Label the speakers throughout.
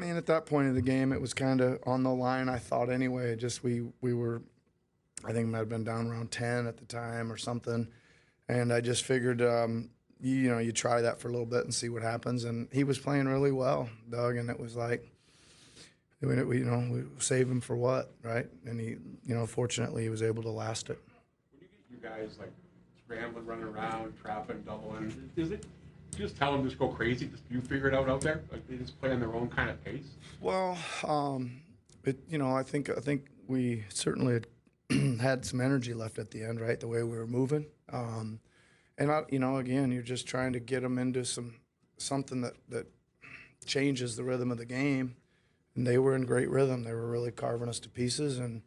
Speaker 1: mean, at that point of the game, it was kind of on the line, I thought anyway. Just we were, I think, might have been down around 10 at the time or something. And I just figured, you try that for a little bit and see what happens. And he was playing really well, Doug, and it was like, we save him for what, right? And he, fortunately, he was able to last it.
Speaker 2: When you get you guys like scrambling, running around, trapping, doubling, is it just tell them just go crazy? Just you figure it out there? Like they just play on their own kind of pace?
Speaker 1: Well, I think we certainly had some energy left at the end, right? The way we were moving, again, you're just trying to get them into something that changes the rhythm of the game. And they were in great rhythm. They were really carving us to pieces, and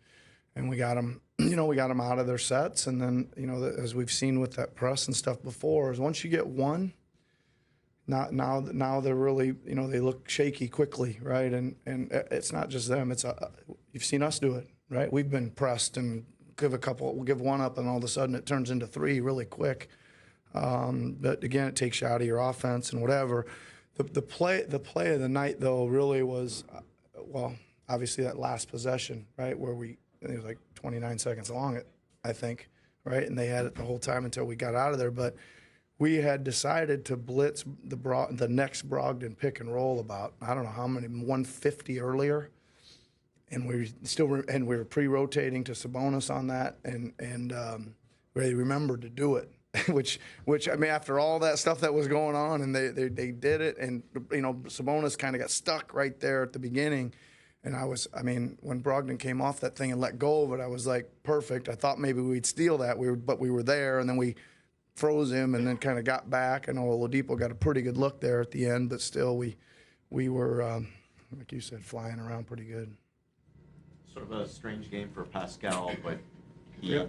Speaker 1: we got them. We got them out of their sets, and then as we've seen with that press and stuff before, is once you get one, now they're really they look shaky quickly, right? And it's not just them. It's you've seen us do it, right? We've been pressed and we'll give one up, and all of a sudden it turns into three really quick. But again, it takes you out of your offense and whatever. The play of the night though really was. Obviously that last possession, right, where it was like 29 seconds long, I think, right, and they had it the whole time until we got out of there. But we had decided to blitz the next Brogdon pick and roll about, I don't know how many, 150 earlier, and we were pre-rotating to Sabonis on that, and they remembered to do it. Which I mean, after all that stuff that was going on, and they did it, and Sabonis kind of got stuck right there at the beginning, and when Brogdon came off that thing and let go of it, I was like, perfect. I thought maybe we'd steal that, but we were there, and then we froze him, and then kind of got back. I know Oladipo got a pretty good look there at the end, but still we were like you said, flying around pretty good.
Speaker 3: Sort of a strange game for Pascal, but he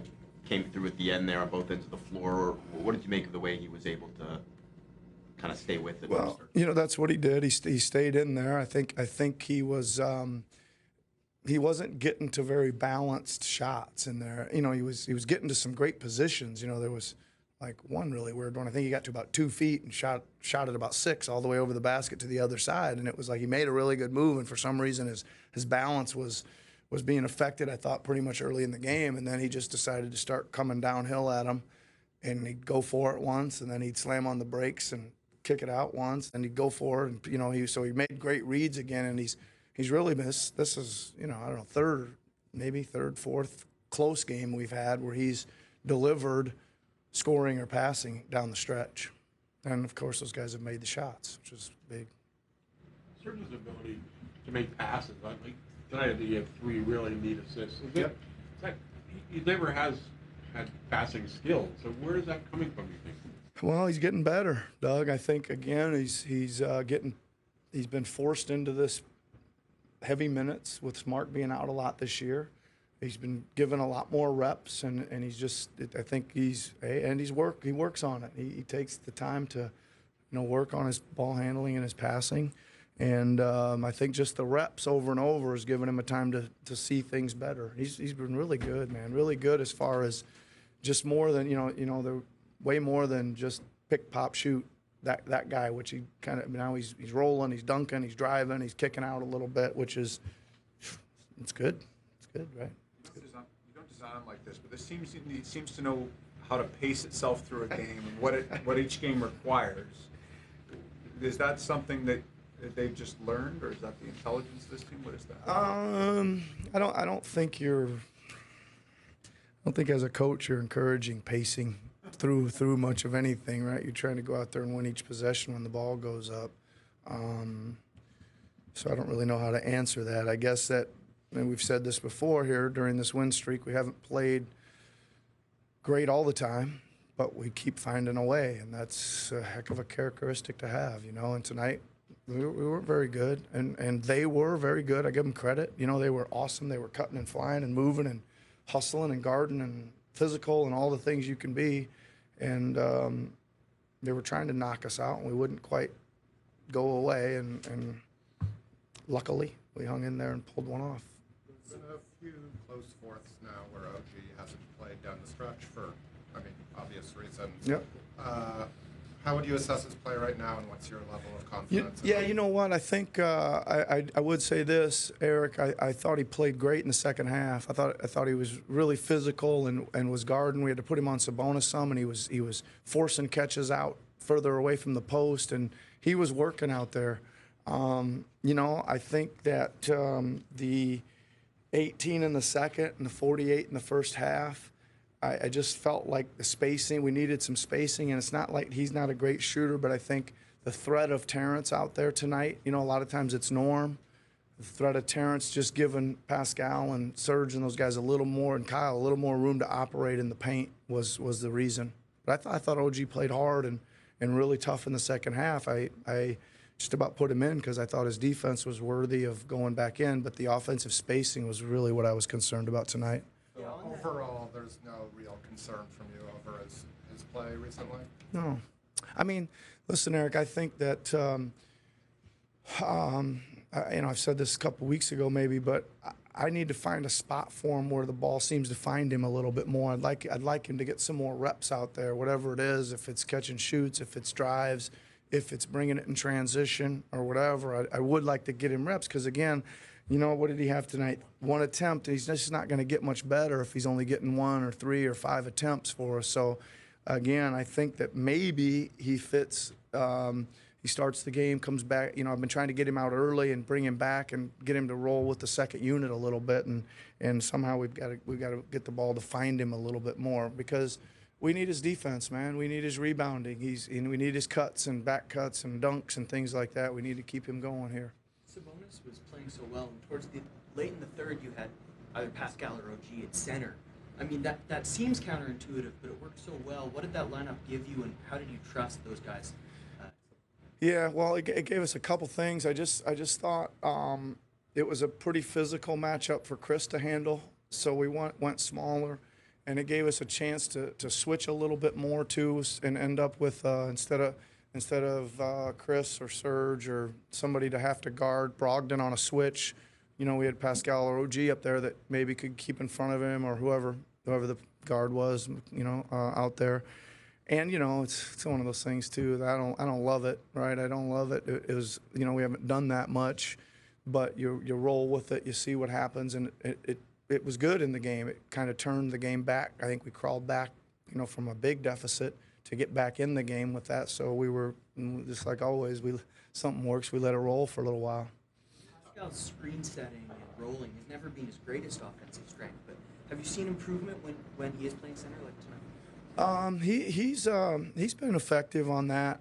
Speaker 3: came through at the end there on both ends of the floor. What did you make of the way he was able to kind of stay with it?
Speaker 1: Well, that's what he did. He stayed in there. I think he was he wasn't getting to very balanced shots in there. He was getting to some great positions. There was like one really weird one. I think he got to about 2 feet and shot at about 6 all the way over the basket to the other side, and it was like he made a really good move, and for some reason his balance was being affected, I thought, pretty much early in the game, and then he just decided to start coming downhill at him, and he'd go for it once, and then he'd slam on the brakes and kick it out once, and he'd go for it, and so he made great reads again, and he's really been this is I don't know, third, fourth close game we've had where he's delivered scoring or passing down the stretch, and of course those guys have made the shots, which is big.
Speaker 2: Serge's ability to make passes, like tonight he had 3 really neat assists. He never has had passing skills. So where is that coming from, you think?
Speaker 1: Well, he's getting better, Doug. I think again he's been forced into this heavy minutes with Smart being out a lot this year. He's been given a lot more reps, and he's just, I think he works on it. He takes the time to work on his ball handling and his passing. And I think just the reps over and over has given him a time to see things better. He's been really good, man. Really good as far as just more than the way more than just pick, pop, shoot. That guy, which he kind of now he's rolling, he's dunking, he's driving, he's kicking out a little bit, which is it's good. It's good, right?
Speaker 4: You don't design him like this, but this seems to know how to pace itself through a game and what each game requires. Is that something that they've just learned, or is that the intelligence of this team? What is that?
Speaker 1: I don't think as a coach you're encouraging pacing through much of anything, right? You're trying to go out there and win each possession when the ball goes up. So I don't really know how to answer that. I guess that, and we've said this before here during this win streak, we haven't played great all the time, but we keep finding a way, and that's a heck of a characteristic to have, And tonight, we weren't very good, and they were very good. I give them credit. They were awesome. They were cutting and flying and moving and hustling and guarding and physical and all the things you can be. And they were trying to knock us out, and we wouldn't quite go away. And luckily, we hung in there and pulled one off.
Speaker 5: There's been a few close fourths now where OG hasn't played down the stretch for, obvious reasons.
Speaker 1: Yep.
Speaker 5: How would you assess his play right now, and what's your level of confidence?
Speaker 1: Yeah, you know what? I think I would say this, Eric. I thought he played great in the second half. I thought he was really physical and was guarding. We had to put him on Sabonis some, and he was forcing catches out further away from the post, and he was working out there. You know, I think that the 18 in the second and the 48 in the first half, I just felt like the spacing, we needed some spacing, and it's not like he's not a great shooter, but I think the threat of Terrence out there tonight, you know, a lot of times it's Norm. The threat of Terrence just giving Pascal and Serge and those guys a little more, and Kyle, a little more room to operate in the paint was the reason. But I thought OG played hard and really tough in the second half. I just about put him in because I thought his defense was worthy of going back in, but the offensive spacing was really what I was concerned about tonight.
Speaker 5: So overall, there's no real concern from you over his play recently?
Speaker 1: No. I mean, listen, Eric, I think that, you know, I've said this a couple weeks ago maybe, but I need to find a spot for him where the ball seems to find him a little bit more. I'd like him to get some more reps out there, whatever it is, if it's catch and shoots, if it's drives, if it's bringing it in transition or whatever. I would like to get him reps because, again, you know, what did he have tonight? One attempt. He's just not going to get much better if he's only getting 1 or 3 or 5 attempts for us. So, again, I think that maybe he fits. He starts the game, comes back. You know, I've been trying to get him out early and bring him back and get him to roll with the second unit a little bit, and somehow we've got to get the ball to find him a little bit more because we need his defense, man. We need his rebounding. We need his cuts and back cuts and dunks and things like that. We need to keep him going here.
Speaker 6: Sabonis was playing so well, and towards the late in the third, you had either Pascal or OG at center. I mean, that seems counterintuitive, but it worked so well. What did that lineup give you, and how did you trust those guys?
Speaker 1: Yeah, well, it gave us a couple things. I just thought it was a pretty physical matchup for Chris to handle, so we went smaller, and it gave us a chance to switch a little bit more too, and end up with instead of Chris or Serge or somebody to have to guard Brogdon on a switch, you know, we had Pascal or OG up there that maybe could keep in front of him or whoever the guard was, you know, out there. And, you know, it's one of those things too that I don't love it, right? I don't love it. It was, you know, we haven't done that much, but you roll with it, you see what happens, and it was good in the game. It kind of turned the game back. I think we crawled back, you know, from a big deficit to get back in the game with that. So we were just like always. Something works, we let it roll for a little while.
Speaker 6: Pascal's screen setting and rolling has never been his greatest offensive strength, but have you seen improvement when he is playing center like tonight? He's been effective on that.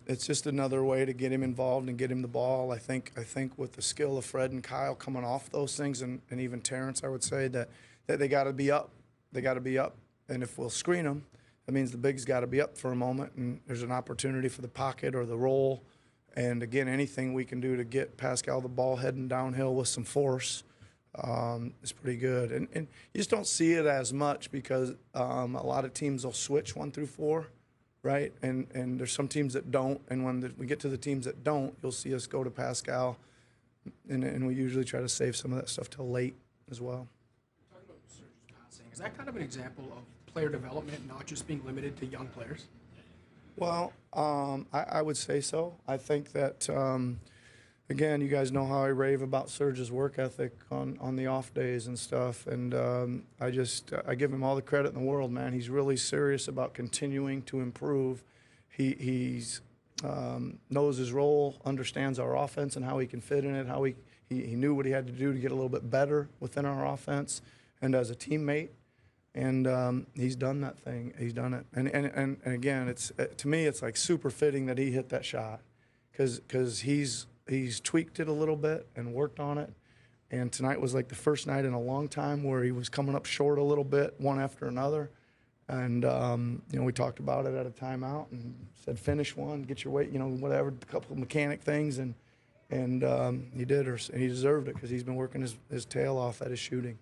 Speaker 6: It's just another way to get him involved and get him the ball. I think with the skill of Fred and Kyle coming off those things, and even Terrence, I would say that they got to be up. They got to be up, and if we'll screen them, that means the big's got to be up for a moment, and there's an opportunity for the pocket or the roll. And again, anything we can do to get Pascal the ball heading downhill with some force is pretty good. And you just don't see it as much because a lot of teams will switch 1 through 4, right? And there's some teams that don't. And when we get to the teams that don't, you'll see us go to Pascal, and we usually try to save some of that stuff till late as well.
Speaker 7: Talking about Serge's passing, is that kind of an example of player development, not just being limited to young players?
Speaker 1: Well, I would say so. I think that, again, you guys know how I rave about Serge's work ethic on the off days and stuff, and I give him all the credit in the world, man. He's really serious about continuing to improve. He's knows his role, understands our offense and how he can fit in it, how he knew what he had to do to get a little bit better within our offense and as a teammate. And he's done that thing. He's done it. And again, to me, it's like super fitting that he hit that shot because he's tweaked it a little bit and worked on it. And tonight was like the first night in a long time where he was coming up short a little bit, one after another. And, you know, we talked about it at a timeout and said, finish one, get your weight, you know, whatever, a couple of mechanic things. And he did, and he deserved it because he's been working his tail off at his shooting.